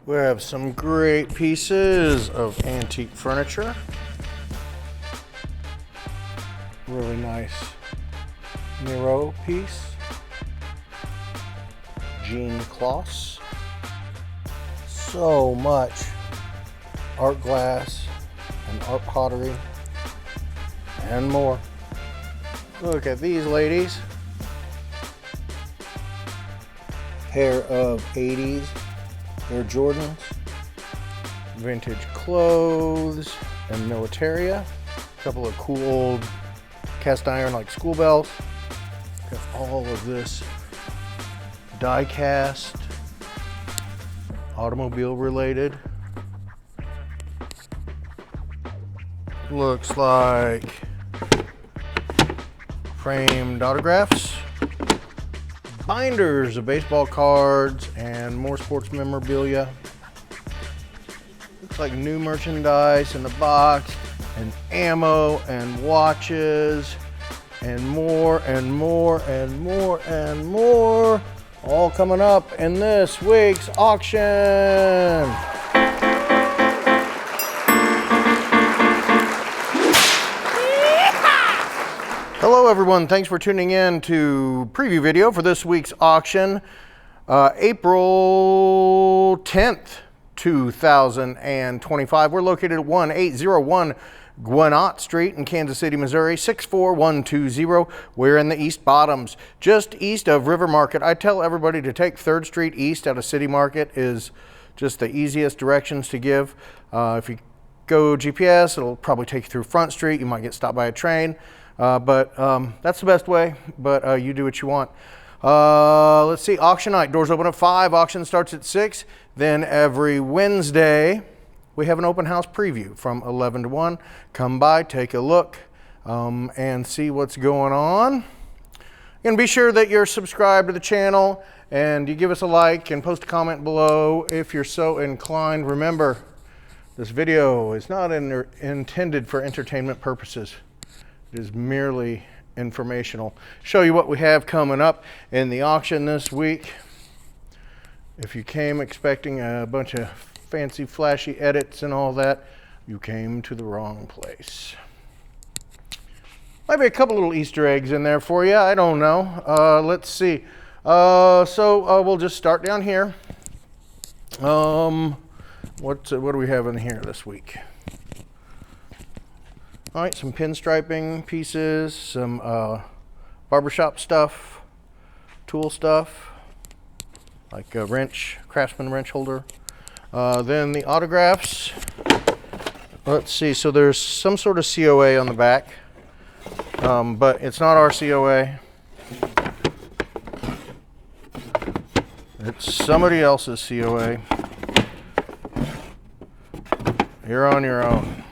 We have some great pieces of antique furniture. Really nice Miro piece. Jean Kloss. So much art glass and art pottery and more. Look at these ladies. Pair of 80s Air Jordans. Vintage clothes and militaria. A couple of cool old cast iron like school bells. Got all of this die cast, automobile related. Looks like framed autographs, binders of baseball cards and more sports memorabilia. Looks like new merchandise in the box, and ammo and watches and more and more and more and more, all coming up in this week's auction. Hello everyone, thanks for tuning in to preview video for this week's auction, April 10th, 2025. We're located at 1801 Gwinnett Street in Kansas City, Missouri, 64120. We're in the East Bottoms, just east of River Market. I tell everybody to take 3rd Street East out of City Market is just the easiest directions to give. If you go GPS, it'll probably take you through Front Street. You might get stopped by a train, but that's the best way, but you do what you want. Let's see, auction night, doors open at 5, auction starts at 6. Then every Wednesday, we have an open house preview from 11 to 1. Come by, take a look, and see what's going on. And be sure that you're subscribed to the channel and you give us a like and post a comment below if you're so inclined. Remember, this video is not intended for entertainment purposes. It is merely informational. Show you what we have coming up in the auction this week. If you came expecting a bunch of fancy flashy edits and all that, you came to the wrong place. Might be a couple little Easter eggs in there for you, I don't know. Let's see. We'll just start down here. What do we have in here this week? All right, some pinstriping pieces, some barbershop stuff, tool stuff, like a wrench, Craftsman wrench holder. Then the autographs. Let's see, so there's some sort of COA on the back, but it's not our COA. It's somebody else's COA. You're on your own.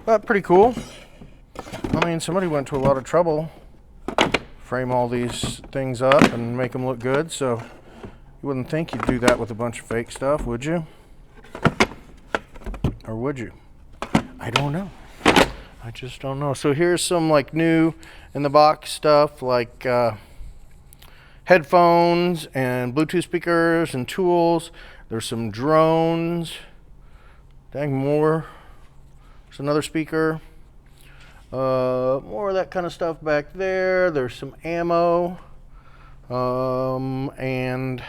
But pretty cool. I mean, somebody went to a lot of trouble frame all these things up and make them look good, so you wouldn't think you'd do that with a bunch of fake stuff, would you? Or would you? I don't know. I just don't know. So here's some like new in the box stuff, like headphones and Bluetooth speakers and tools. There's some drones. Dang, more. There's another speaker. More of that kind of stuff back there. There's some ammo. And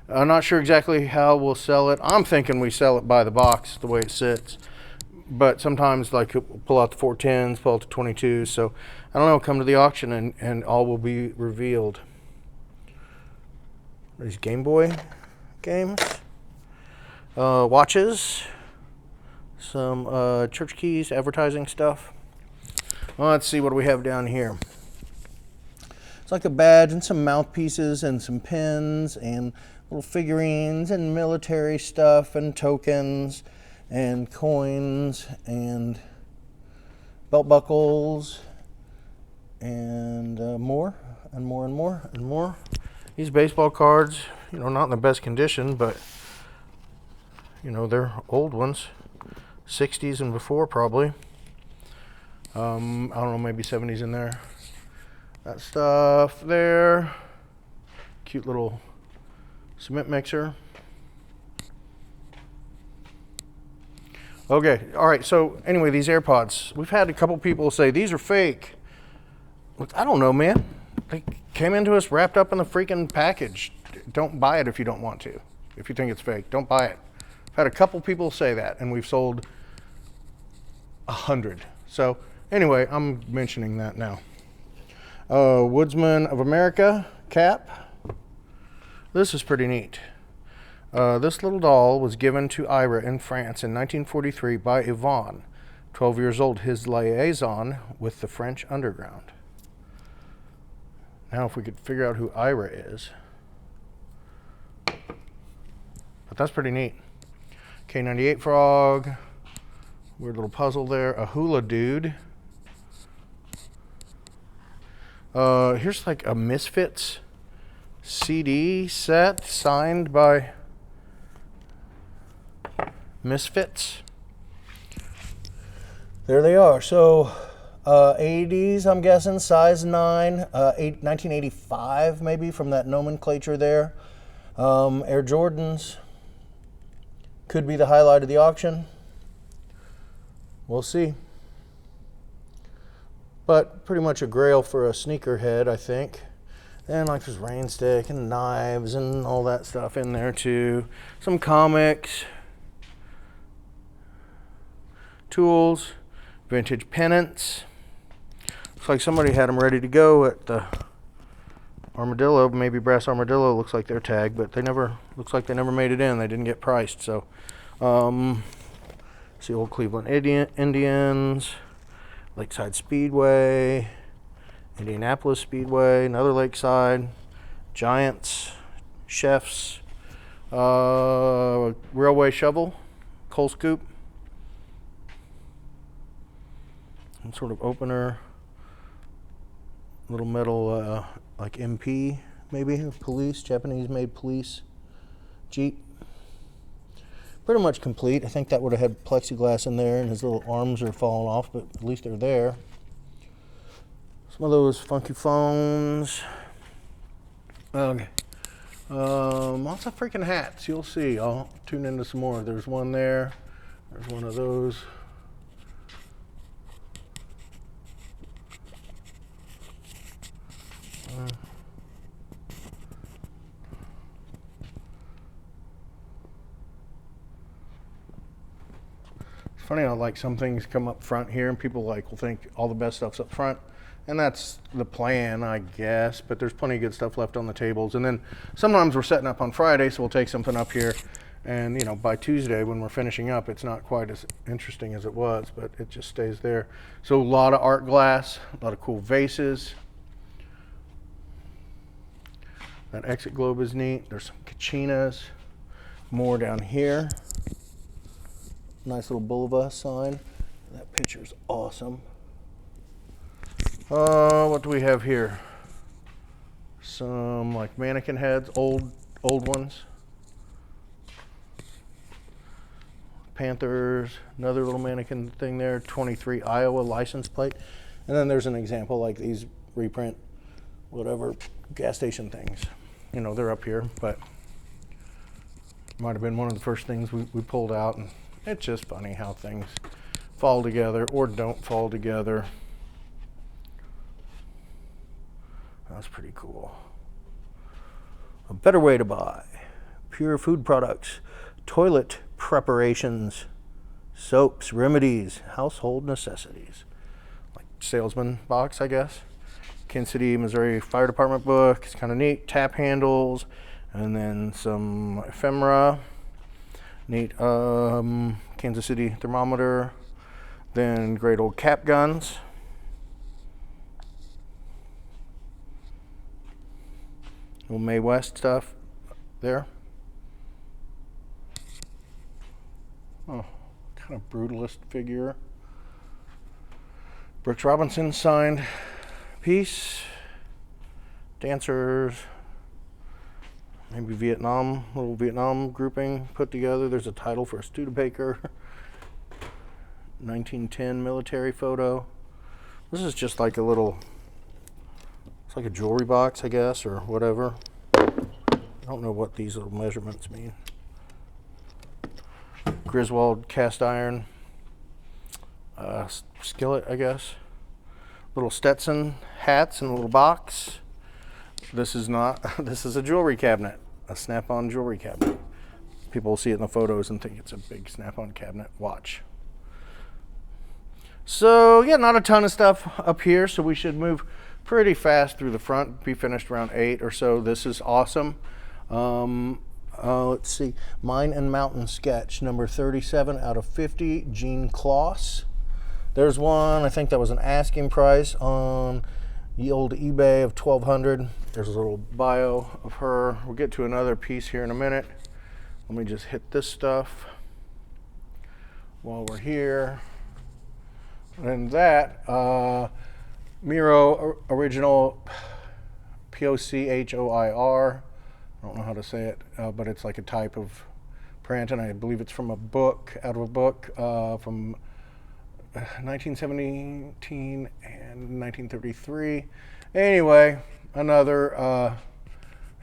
I'm not sure exactly how we'll sell it. I'm thinking we sell it by the box, the way it sits. But sometimes, like, we'll pull out the 410s, pull out the 22s. So, I don't know, come to the auction and all will be revealed. These Game Boy games. Watches. Some church keys, advertising stuff. Well, let's see, what do we have down here? It's like a badge and some mouthpieces and some pins and little figurines and military stuff and tokens and coins and belt buckles and more and more and more and more. These baseball cards, you know, not in the best condition, but you know, they're old ones, 60s and before probably. I don't know, maybe 70s in there. That stuff there. Cute little cement mixer. Okay, all right, so anyway, these AirPods, we've had a couple people say these are fake. Look, I don't know, man. They came into us wrapped up in the freaking package. Don't buy it if you don't want to. If you think it's fake, don't buy it. I've had a couple people say that, and we've sold 100. So anyway, I'm mentioning that now. Woodsman of America cap. This is pretty neat. This little doll was given to Ira in France in 1943 by Yvonne, 12 years old, his liaison with the French underground. Now if we could figure out who Ira is. But that's pretty neat. K98 frog. Weird little puzzle there. A hula dude. Here's like a Misfits CD set signed by Misfits. There they are. So 80s, I'm guessing, size 9, 1985 maybe, from that nomenclature there. Air Jordans could be the highlight of the auction. We'll see. But pretty much a grail for a sneakerhead, I think. And like there's rain stick and knives and all that stuff in there too. Some comics. Tools. Vintage pennants. Looks like somebody had them ready to go at the Armadillo, maybe Brass Armadillo. Looks like their tag, but looks like they never made it in. They didn't get priced. So, see, old Cleveland Indians, Lakeside Speedway, Indianapolis Speedway, another Lakeside, Giants, Chefs, Railway Shovel, Coal Scoop, some sort of opener, little metal like MP maybe, police, Japanese made police Jeep. Pretty much complete. I think that would have had plexiglass in there and his little arms are falling off, but at least they're there. Some of those funky phones. Okay. Lots of freaking hats. You'll see. I'll tune into some more. There's one there. There's one of those. It's funny how like some things come up front here and people like will think all the best stuff's up front, and that's the plan, I guess, but there's plenty of good stuff left on the tables. And then sometimes we're setting up on Friday, so we'll take something up here, and you know, by Tuesday when we're finishing up, it's not quite as interesting as it was, but it just stays there. So a lot of art glass, a lot of cool vases. That exit globe is neat. There's some Kachinas, more down here. Nice little Bulova sign. That picture's awesome. What do we have here? Some like mannequin heads, old ones. Panthers, another little mannequin thing there, 23 Iowa license plate. And then there's an example like these reprint, whatever, gas station things. You know, they're up here, but might have been one of the first things we pulled out. And it's just funny how things fall together or don't fall together. That's pretty cool. A better way to buy. Pure food products, toilet preparations, soaps, remedies, household necessities. Like salesman box, I guess. Kansas City, Missouri Fire Department book. It's kind of neat. Tap handles, and then some ephemera. Neat. Kansas City thermometer. Then great old cap guns. Little Mae West stuff there. Oh, kind of brutalist figure. Brooks Robinson signed piece. Dancers. Maybe Vietnam, little Vietnam grouping put together. There's a title for a Studebaker. 1910 military photo. This is just like a little, it's like a jewelry box, I guess, or whatever. I don't know what these little measurements mean. Griswold cast iron skillet, I guess. Little Stetson hats in a little box. This is not, this is a jewelry cabinet, a snap-on jewelry cabinet. People will see it in the photos and think it's a big snap-on cabinet watch. So yeah, not a ton of stuff up here, so we should move pretty fast through the front, be finished around 8 or so. This is awesome. Let's see, Mine and Mountain Sketch, number 37 out of 50, Jean Kloss. There's one, I think that was an asking price on the old eBay of $1,200. There's a little bio of her. We'll get to another piece here in a minute. Let me just hit this stuff while we're here. And that, Miro original Pochoir. I don't know how to say it, but it's like a type of print, and I believe it's from a book, out of a book from 1917 and 1933. Anyway, another, I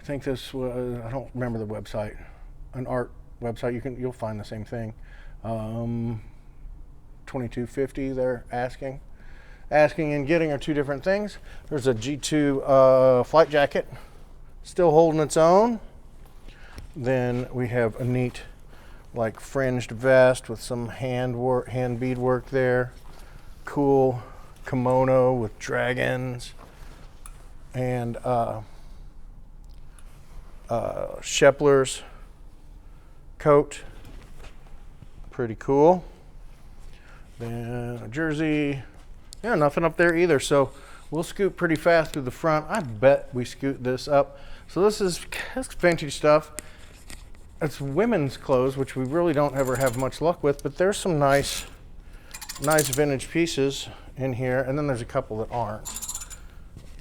think this was, I don't remember the website, an art website. You'll find the same thing. $22.50 they're asking. Asking and getting are two different things. There's a G2 flight jacket, still holding its own. Then we have a neat, like, fringed vest with some hand beadwork there. Cool kimono with dragons and Shepler's coat. Pretty cool. Then a jersey. Yeah, nothing up there either. So we'll scoot pretty fast through the front. I bet we scoot this up. So this is vintage stuff. It's women's clothes, which we really don't ever have much luck with, but there's some nice vintage pieces in here, and then there's a couple that aren't.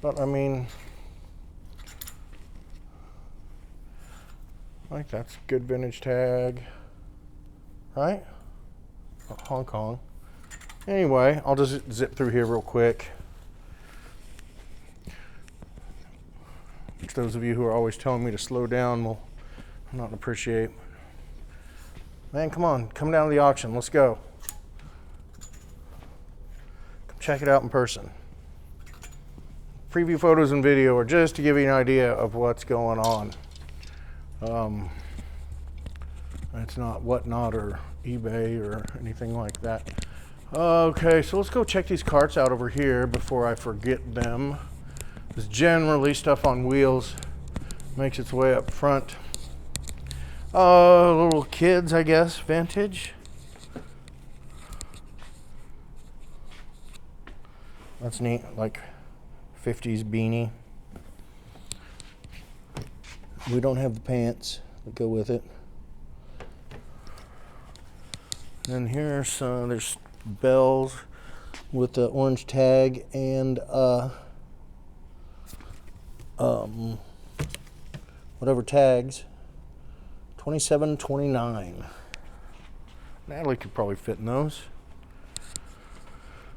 But I mean, like, that's a good vintage tag, right? Hong Kong. Anyway, I'll just zip through here real quick. Which those of you who are always telling me to slow down will not appreciate. Man, come on, come down to the auction. Let's go. Come check it out in person. Preview photos and video are just to give you an idea of what's going on. It's not Whatnot or eBay or anything like that. Okay, so let's go check these carts out over here before I forget them. Because generally stuff on wheels makes its way up front. Little kids, I guess, vintage. That's neat, like 50s beanie. We don't have the pants that go with it. And here's there's bells with the orange tag and whatever tags. $27.29. Natalie could probably fit in those.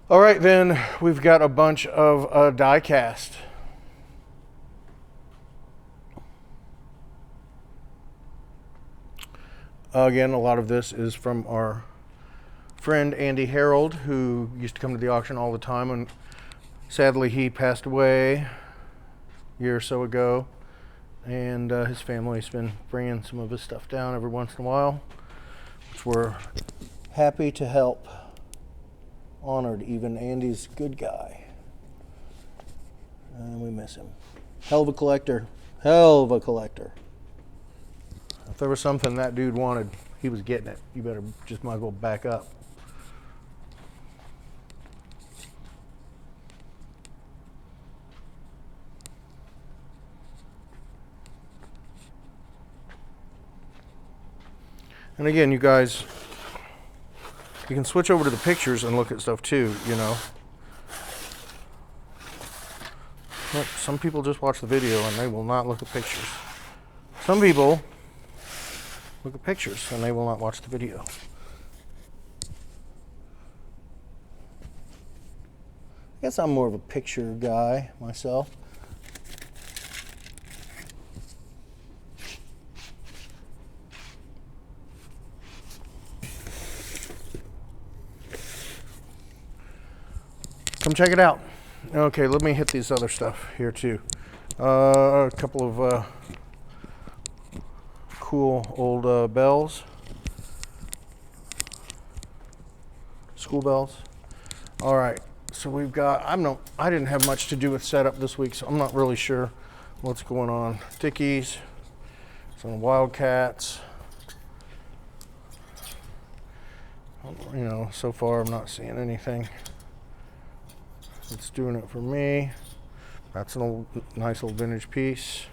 All right, then we've got a bunch of die cast. Again, a lot of this is from our friend Andy Harold, who used to come to the auction all the time, and sadly he passed away a year or so ago, and his family's been bringing some of his stuff down every once in a while, which we're happy to help. Honored. Even Andy's a good guy, and we miss him. Hell of a collector. Hell of a collector. If there was something that dude wanted, he was getting it. You better just might as well back up. And again, you guys, you can switch over to the pictures and look at stuff too, you know. Look, some people just watch the video and they will not look at pictures. Some people look at pictures and they will not watch the video. I guess I'm more of a picture guy myself. Come check it out. Okay, let me hit these other stuff here too. A couple of cool old bells. School bells. All right, so we've got, I didn't have much to do with setup this week, so I'm not really sure what's going on. Dickies, some Wildcats. You know, so far I'm not seeing anything that's doing it for me. That's an old, nice old vintage piece.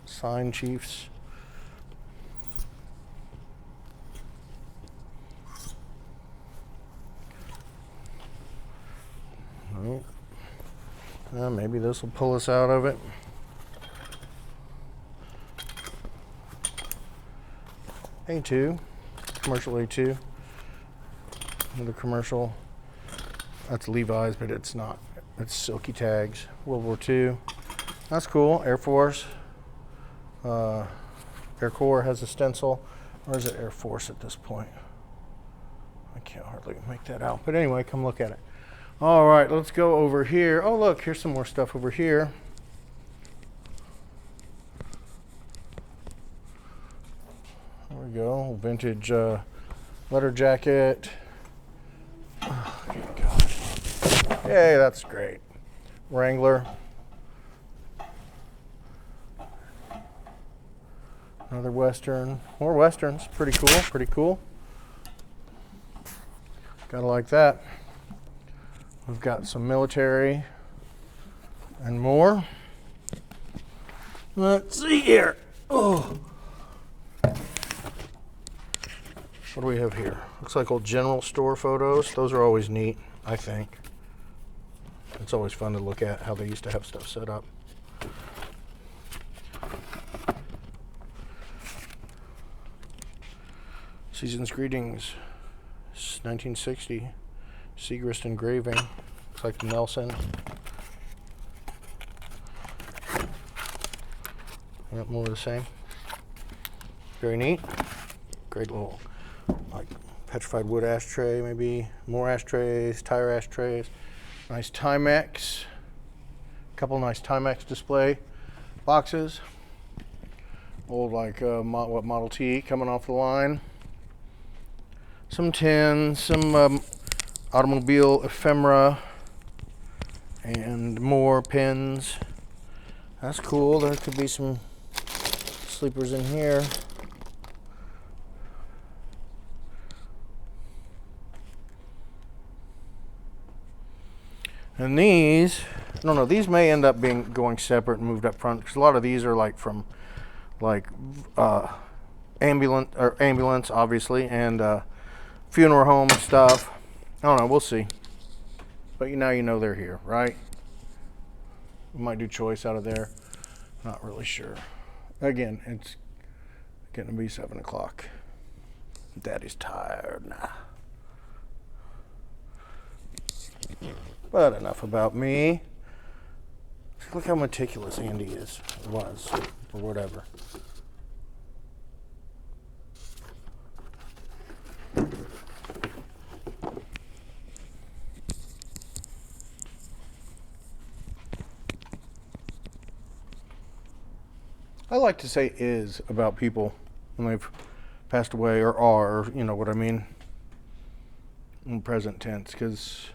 Sign Chiefs. Maybe this will pull us out of it. A2, commercial A2. Another commercial. That's Levi's, but it's not. It's silky tags. World War II. That's cool. Air Force. Air Corps has a stencil. Or is it Air Force at this point? I can't hardly make that out. But anyway, come look at it. All right, let's go over here. Oh, look, here's some more stuff over here. There we go. Vintage leather jacket. Oh, God. Yay, that's great. Wrangler. Another Western. More Westerns. Pretty cool. Pretty cool. Gotta like that. We've got some military and more. Let's see here. Oh. What do we have here? Looks like old general store photos. Those are always neat, I think. It's always fun to look at how they used to have stuff set up. Season's Greetings, 1960. Segrist engraving. Looks like Nelson. Yep, more of the same. Very neat. Great little, like, petrified wood ashtray, maybe. More ashtrays, tire ashtrays. Nice Timex. Couple nice Timex display boxes. Old, like, what, Model T coming off the line. Some tins, some automobile ephemera, and more pins. That's cool. There could be some sleepers in here. And these, I don't know, these may end up going separate and moved up front, because a lot of these are like from ambulance obviously, and funeral home stuff. I don't know, we'll see. But now you know they're here, right? We might do choice out of there. Not really sure. Again, it's getting to be 7 o'clock. Daddy's tired now. But enough about me. Look how meticulous Andy is, or was, or whatever. I like to say is about people when they've passed away or are, you know what I mean, in present tense, because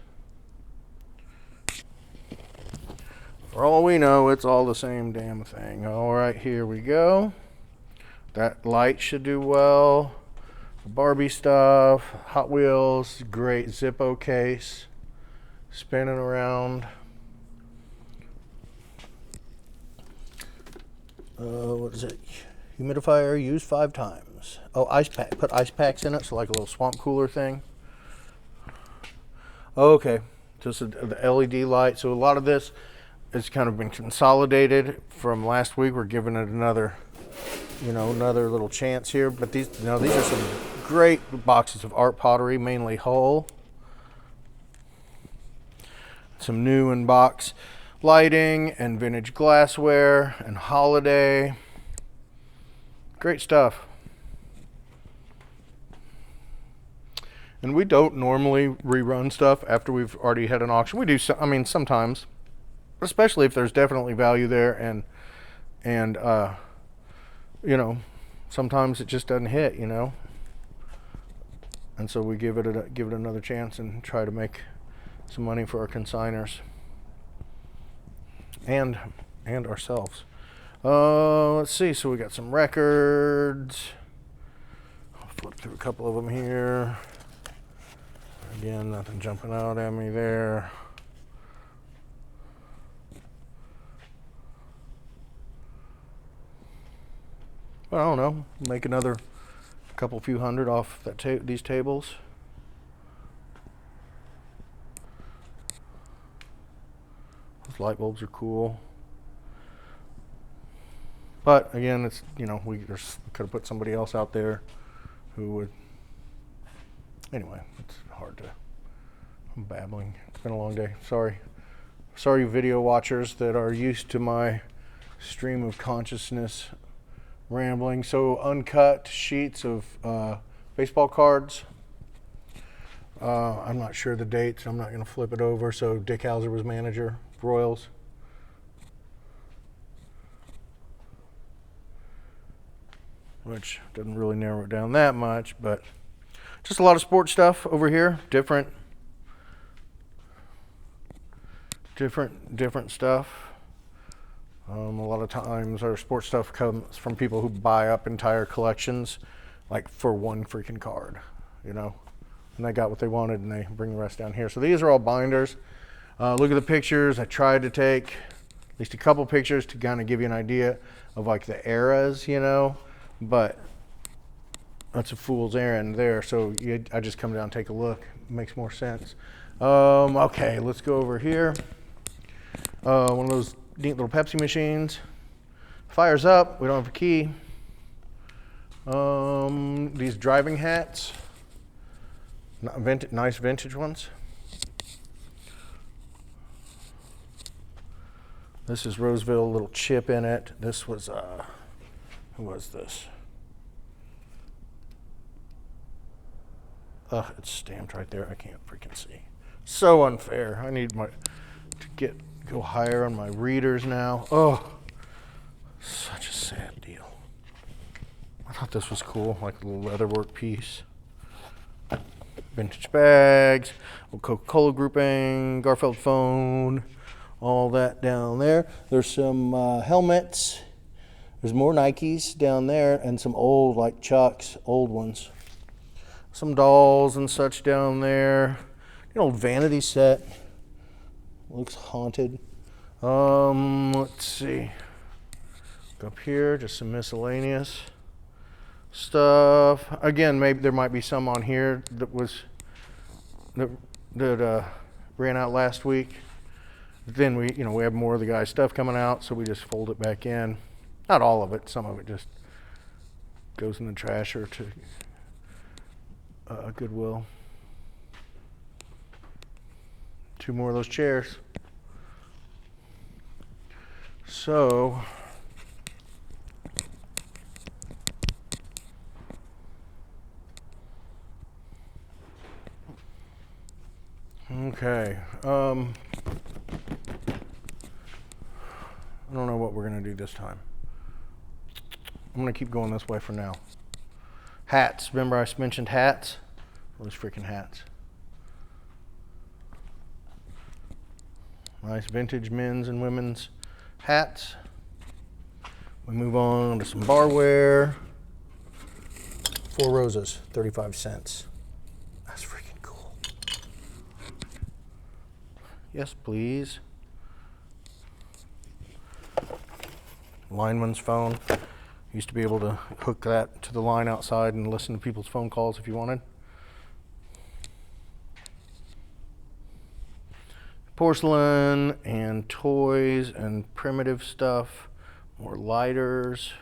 for all we know, it's all the same damn thing. All right, here we go. That light should do well. Barbie stuff, Hot Wheels, great Zippo case, spinning around. What is it? Humidifier used 5 times. Oh, ice pack. Put ice packs in it, so like a little swamp cooler thing. Okay, just the LED light. So a lot of this has kind of been consolidated from last week. We're giving it another, another little chance here. But these are some great boxes of art pottery, mainly Hull. Some new in box lighting and vintage glassware and holiday. Great stuff. And we don't normally rerun stuff after we've already had an auction. We do, I mean, sometimes, especially if there's definitely value there, and you know, sometimes it just doesn't hit, you know. And so we give it another chance and try to make some money for our consignors and ourselves. Let's see. So we got some records. I'll flip through a couple of them here. Again, nothing jumping out at me there. Well, I don't know. Make another few hundred off that these tables. Those light bulbs are cool. But again, it's, you know, we could have put somebody else out there who would. Anyway, it's hard to. I'm babbling. It's been a long day. Sorry, video watchers that are used to my stream of consciousness rambling. So uncut sheets of baseball cards. I'm not sure the dates. I'm not going to flip it over. So Dick Hauser was manager, Royals. Which doesn't really narrow it down that much, but just a lot of sports stuff over here. Different stuff. A lot of times our sports stuff comes from people who buy up entire collections, like for one freaking card, you know, and they got what they wanted and they bring the rest down here. So these are all binders. Look at the pictures. I tried to take at least a couple pictures to kind of give you an idea of like the eras, you know, but that's a fool's errand there. So I just come down and take a look. It makes more sense. Okay, let's go over here. One of those neat little Pepsi machines. Fires up. We don't have a key. These driving hats. Nice vintage ones. This is Roseville, little chip in it. This was, who was this? It's stamped right there. I can't freaking see. So unfair. I need to go higher on my readers now. Oh, such a sad deal. I thought this was cool, like a little leatherwork piece. Vintage bags, Coca-Cola grouping, Garfield phone, all that down there. There's some helmets. There's more Nikes down there and some old, like Chucks, old ones. Some dolls and such down there. An old vanity set. Looks haunted. Let's see. Up here, just some miscellaneous stuff. Again, maybe there might be some on here that ran out last week. Then we have more of the guy's stuff coming out, so we just fold it back in. Not all of it. Some of it just goes in the trash or to Goodwill. 2 more of those chairs. So okay. I don't know what we're going to do this time. I'm going to keep going this way for now. Hats. Remember I mentioned hats? Those freaking hats. Nice vintage men's and women's hats. We move on to some barware. 4 roses, 35 cents. That's freaking cool. Yes, please. Lineman's phone. Used to be able to hook that to the line outside and listen to people's phone calls if you wanted. Porcelain and toys and primitive stuff. More lighters.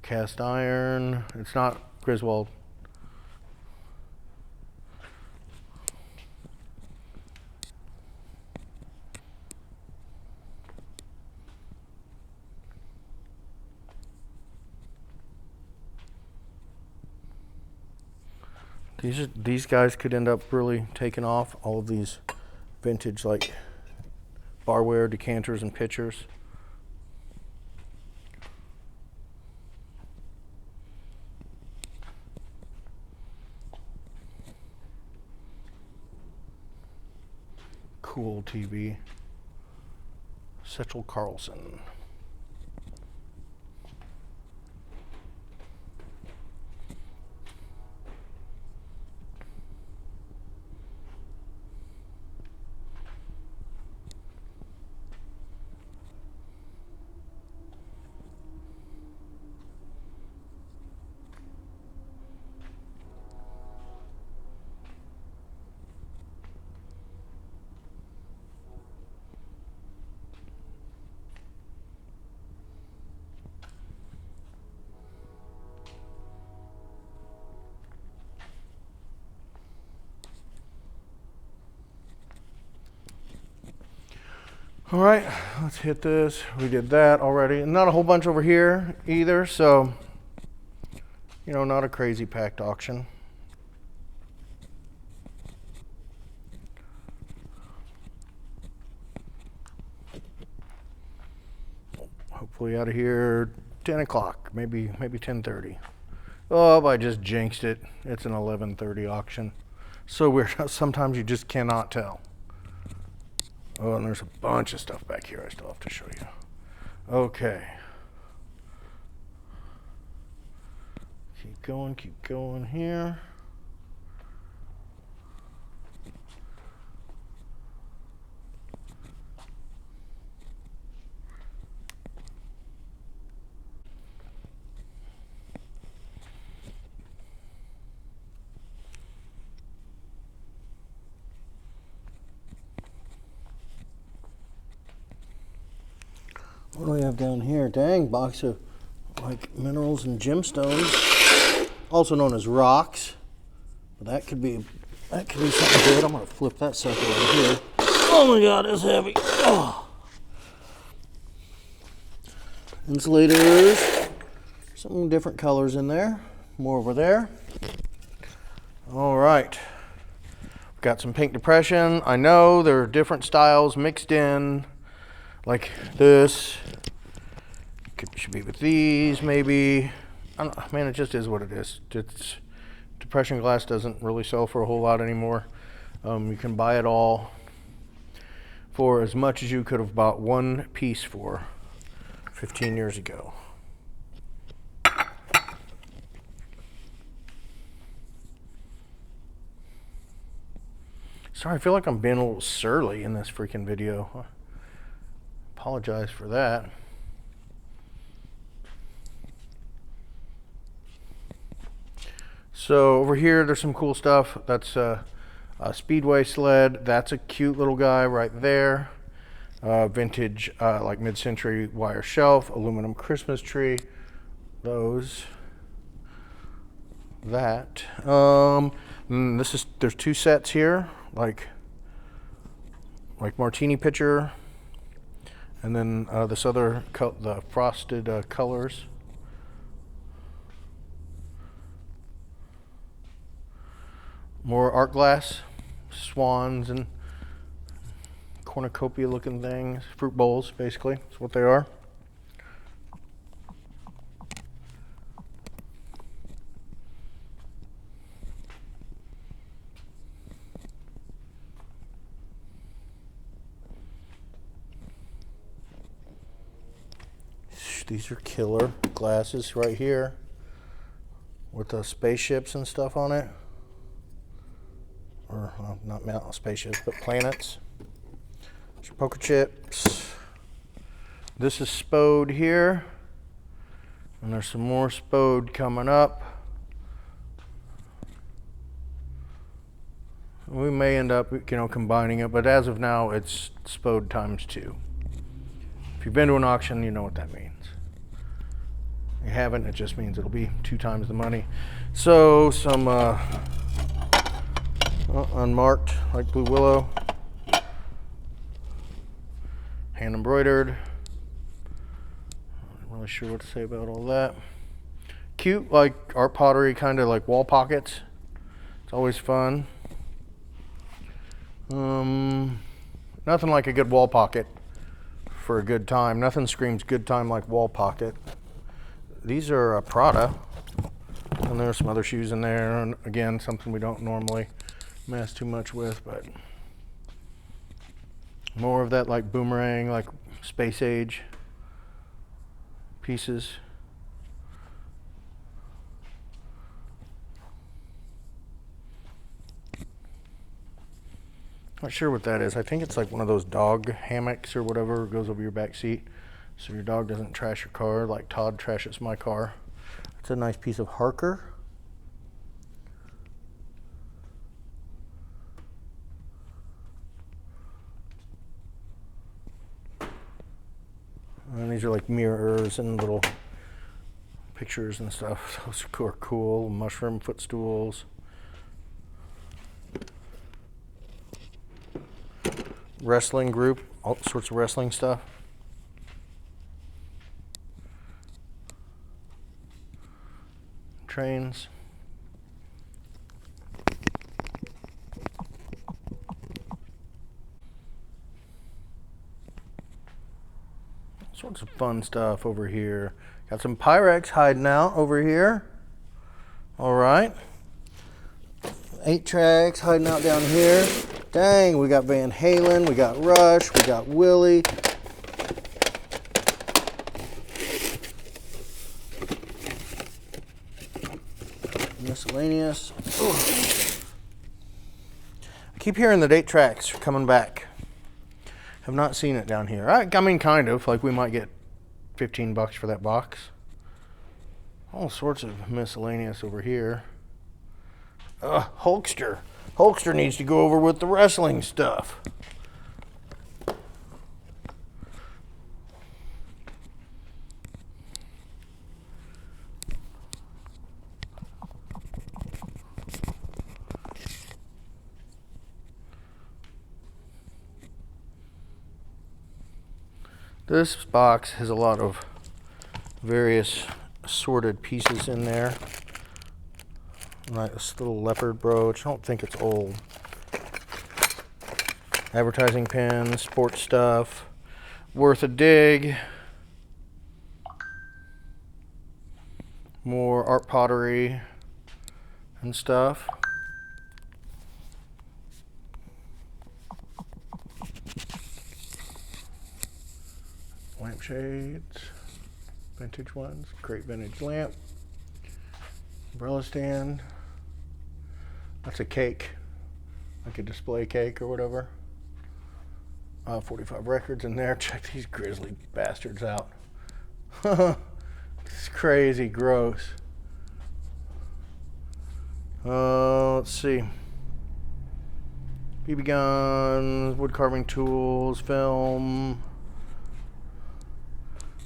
Cast iron. It's not Griswold. These guys could end up really taking off. All of these vintage like barware, decanters, and pitchers. Cool TV. Satchel Carlson. All right, let's hit this. We did that already. Not a whole bunch over here either, so, you know, not a crazy packed auction. Hopefully out of here 10 o'clock, maybe 10:30. Oh, I just jinxed it. It's an 11:30 auction. So weird. Sometimes you just cannot tell. Oh, and there's a bunch of stuff back here I still have to show you. Okay. Keep going here. What do we have down here? Dang, box of like minerals and gemstones, also known as rocks. But that could be something good. I'm gonna flip that sucker over here. Oh my God, it's heavy. Oh. Insulators, some different colors in there. More over there. All right, we've got some pink depression. I know there are different styles mixed in. Like this, should be with these maybe. I don't know, man, it just is what it is. Depression glass doesn't really sell for a whole lot anymore. You can buy it all for as much as you could have bought one piece for 15 years ago. Sorry, I feel like I'm being a little surly in this freaking video. Apologize for that. So over here there's some cool stuff. That's a speedway sled. That's a cute little guy right there. Vintage like mid-century wire shelf, aluminum Christmas tree. Those. That. There's two sets here, like martini pitcher. And then this other, the frosted colors. More art glass, swans and cornucopia looking things. Fruit bowls, basically, that's what they are. These are killer glasses right here with the spaceships and stuff on it. Or not spaceships, but planets. There's your poker chips. This is Spode here. And there's some more Spode coming up. We may end up, combining it, but as of now, it's Spode times 2. If you've been to an auction, you know what that means. If you haven't, it just means it'll be 2 times the money. So some unmarked, like Blue Willow, hand embroidered. Not really sure what to say about all that. Cute, like art pottery, kind of like wall pockets. It's It's always fun. Nothing like a good wall pocket for a good time. Nothing screams good time like wall pocket. These are Prada, and there's some other shoes in there, and again, something we don't normally mess too much with, but more of that like boomerang, like space age pieces. Not sure what that is. I think it's like one of those dog hammocks or whatever. It goes over your back seat so your dog doesn't trash your car like Todd trashes my car. It's a nice piece of Harker. And these are like mirrors and little pictures and stuff. Those are cool. Mushroom footstools. Wrestling group, all sorts of wrestling stuff. Trains. All sorts of fun stuff over here. Got some Pyrex hiding out over here. All right. 8 tracks hiding out down here. Dang, we got Van Halen, we got Rush, we got Willie. Miscellaneous. Ooh. I keep hearing the 8 tracks coming back. Have not seen it down here. I mean, kind of. Like we might get $15 for that box. All sorts of miscellaneous over here. Hulkster. Hulkster needs to go over with the wrestling stuff. This box has a lot of various assorted pieces in there. Like this little leopard brooch. I don't think it's old. Advertising pins, sports stuff. Worth a dig. More art pottery and stuff. Lampshades. Vintage ones. Great vintage lamp. Umbrella stand. That's a cake, like a display cake or whatever. 45 records in there. Check these grizzly bastards out. It's crazy gross. Let's see. BB guns, wood carving tools, film.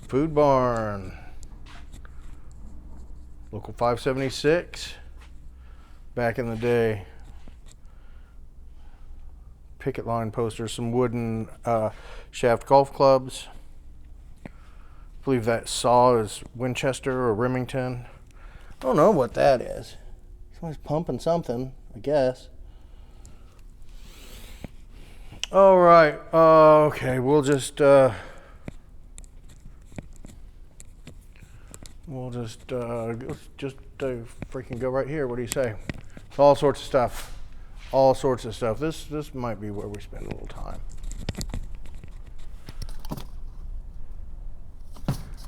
Food barn. Local 576. Back in the day. Picket line posters, some wooden shaft golf clubs. I believe that saw is Winchester or Remington. I don't know what that is. Someone's pumping something, I guess. All right. Okay, we'll just freaking go right here. What do you say? It's all sorts of stuff. All sorts of stuff. This might be where we spend a little time.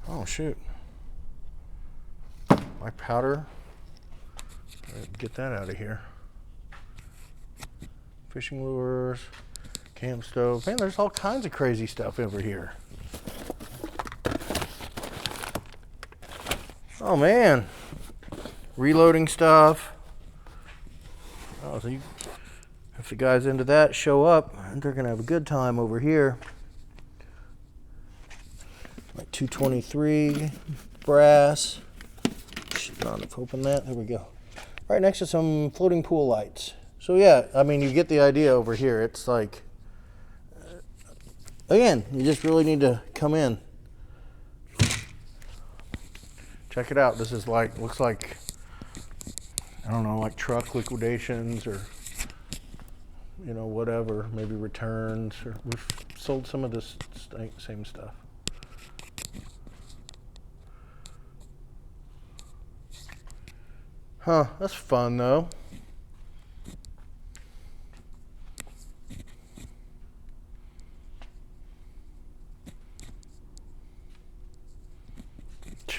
Oh shoot. My powder. Get that out of here. Fishing lures, camp stove. Man, there's all kinds of crazy stuff over here. Oh man. Reloading stuff. Oh, so if the guys into that show up, they're gonna have a good time over here. Like 223 brass. Should not have opened that. There we go. Right next to some floating pool lights. So yeah, I mean, you get the idea over here. It's like, again, you just really need to come in. Check it out. This is like, looks like, I don't know, like truck liquidations or, you know, whatever, maybe returns, or we've sold some of this same stuff. Huh, that's fun though.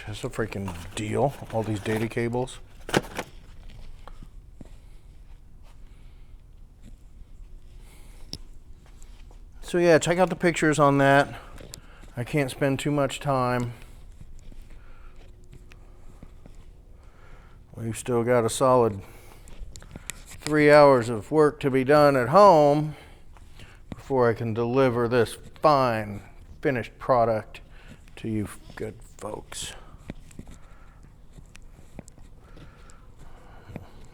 It's a freaking deal, all these data cables. So yeah, check out the pictures on that. I can't spend too much time. We've still got a solid 3 hours of work to be done at home before I can deliver this fine finished product to you good folks.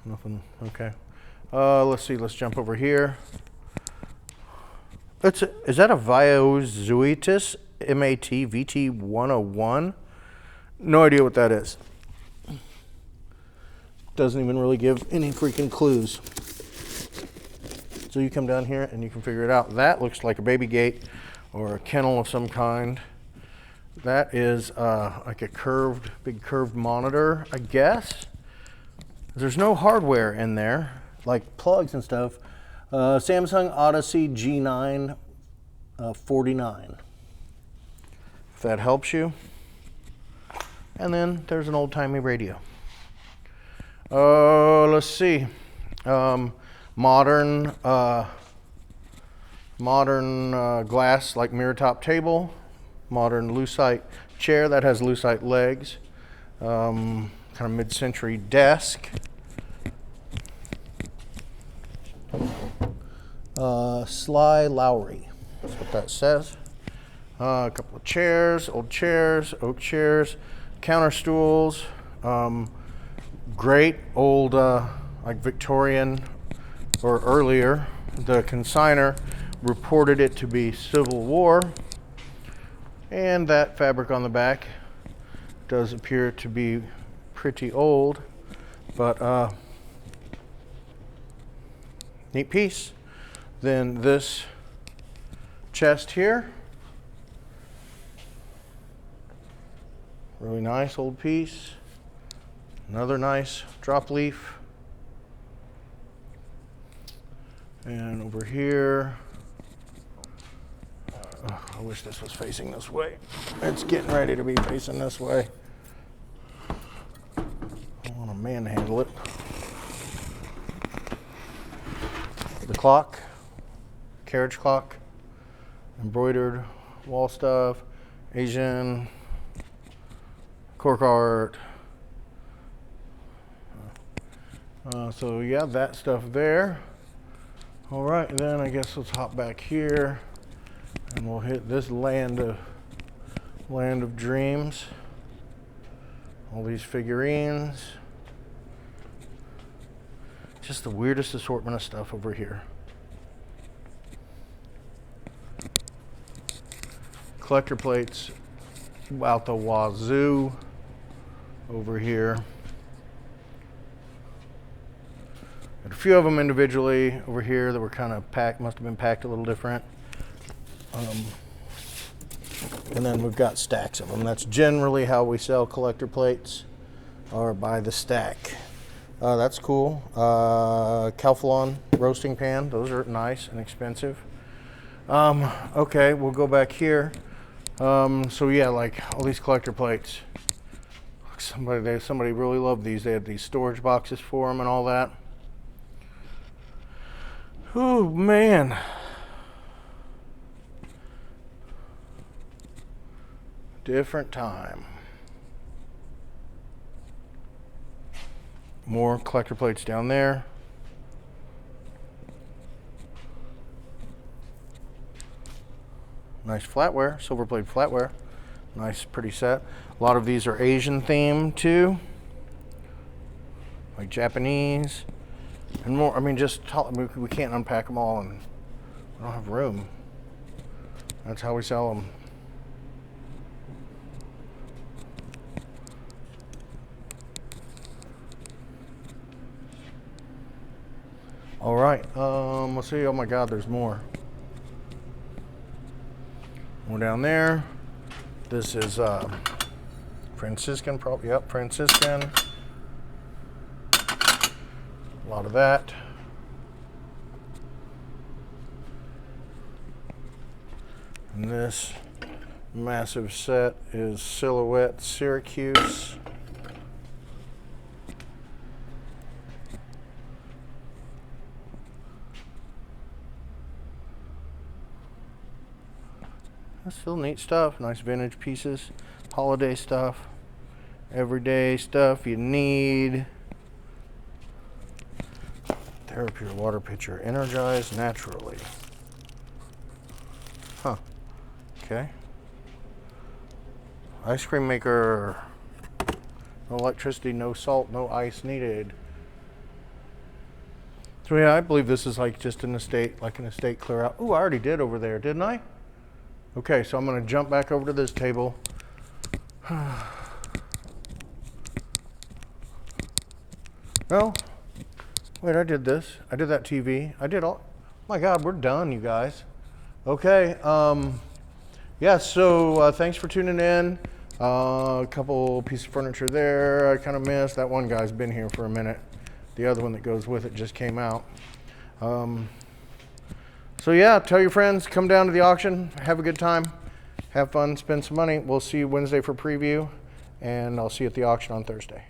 Nothing, okay. Let's see, let's jump over here. Is that a Viozuitis MAT VT101? No idea what that is. Doesn't even really give any freaking clues. So you come down here and you can figure it out. That looks like a baby gate or a kennel of some kind. That is like a big curved monitor, I guess. There's no hardware in there, like plugs and stuff. Samsung Odyssey G9 49. If that helps you. And then there's an old-timey radio. Let's see. Modern glass, like mirror top table. Modern lucite chair that has lucite legs. Kind of mid-century desk. Sly Lowry, that's what that says. A couple of chairs, old chairs, oak chairs, counter stools. Great old, like Victorian or earlier. The consignor reported it to be Civil War. And that fabric on the back does appear to be pretty old, but neat piece. Then this chest here, really nice old piece. Another nice drop leaf. And over here, I wish this was facing this way. It's getting ready to be facing this way. I want a manhandle it. The clock, carriage clock, embroidered wall stuff, Asian cork art. So yeah, that stuff there. All right, then I guess let's hop back here and we'll hit this land of dreams. All these figurines. Just the weirdest assortment of stuff over here. Collector plates out the wazoo over here. Got a few of them individually over here that were kind of packed, must have been packed a little different. And then we've got stacks of them. That's generally how we sell collector plates, or by the stack. That's cool. Calphalon roasting pan. Those are nice and expensive. Okay, we'll go back here. So yeah, like all these collector plates. Somebody really loved these. They had these storage boxes for them and all that. Oh man. Different time. More collector plates down there. Nice flatware, silver plate flatware. Nice, pretty set. A lot of these are Asian themed too, like Japanese and more. I mean, we can't unpack them all, and we don't have room. That's how we sell them. All right, let's see. Oh my God, there's more. One down there. This is Franciscan, probably. Yep, Franciscan. A lot of that. And this massive set is Silhouette Syracuse. That's still neat stuff. Nice vintage pieces, holiday stuff, everyday stuff you need. TheraPure water pitcher, energized naturally. Huh. Okay. Ice cream maker. No electricity, no salt, no ice needed. So yeah, I believe this is like just an estate, like an estate clear out. Ooh, I already did over there, didn't I? Okay, so I'm gonna jump back over to this table. Well, wait, I did this. I did that TV. I did all, oh my God, we're done, you guys. Okay, yeah, so thanks for tuning in. A couple pieces of furniture there I kind of missed. That one guy's been here for a minute. The other one that goes with it just came out. So yeah, tell your friends, come down to the auction, have a good time, have fun, spend some money. We'll see you Wednesday for preview, and I'll see you at the auction on Thursday.